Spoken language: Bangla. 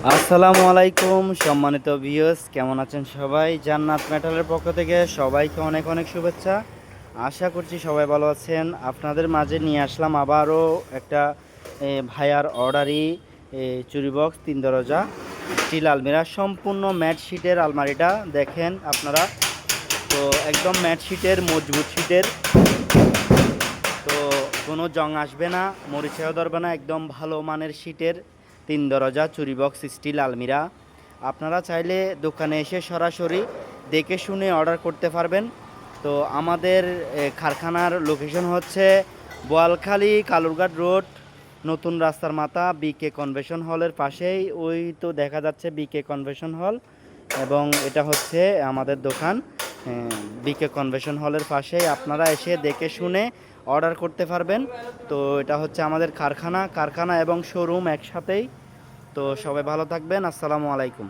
আসসালামু আলাইকুম সম্মানিত ভিউয়ার্স, কেমন আছেন সবাই? জান্নাত মেটালের পক্ষ থেকে সবাইকে অনেক অনেক শুভেচ্ছা। আশা করছি সবাই ভালো আছেন। আপনাদের মাঝে নিয়ে আসলাম আবারও একটা ভাইয়ার অর্ডারি চুরি বক্স 3 দরজা স্টিল আলমিরা, সম্পূর্ণ ম্যাট শিটের আলমারিটা দেখেন আপনারা। তো একদম ম্যাট শিটের, মজবুত শিটের, তো কোনো জং আসবে না, মরিচাও ধরবে না, একদম ভালো মানের শিটের 3 দরজা চুরি বক্স স্টিল আলমিরা। আপনারা চাইলে দোকানে এসে সরাসরি দেখে শুনে অর্ডার করতে পারবেন। তো আমাদের কারখানার লোকেশন হচ্ছে বোয়ালখালী কালুরঘাট রোড, নতুন রাস্তার মাথা, বিকে কনভেনশন হলের পাশেই। ওই তো দেখা যাচ্ছে বিকে কনভেনশন হল, এবং এটা হচ্ছে আমাদের দোকান বিকে কনভেনশন হলের পাশেই। আপনারা এসে দেখে শুনে অর্ডার করতে পারবেন। তো এটা হচ্ছে আমাদের কারখানা এবং শোরুম একসাথেই। তো সবাই ভালো থাকবেন। আসসালামু আলাইকুম।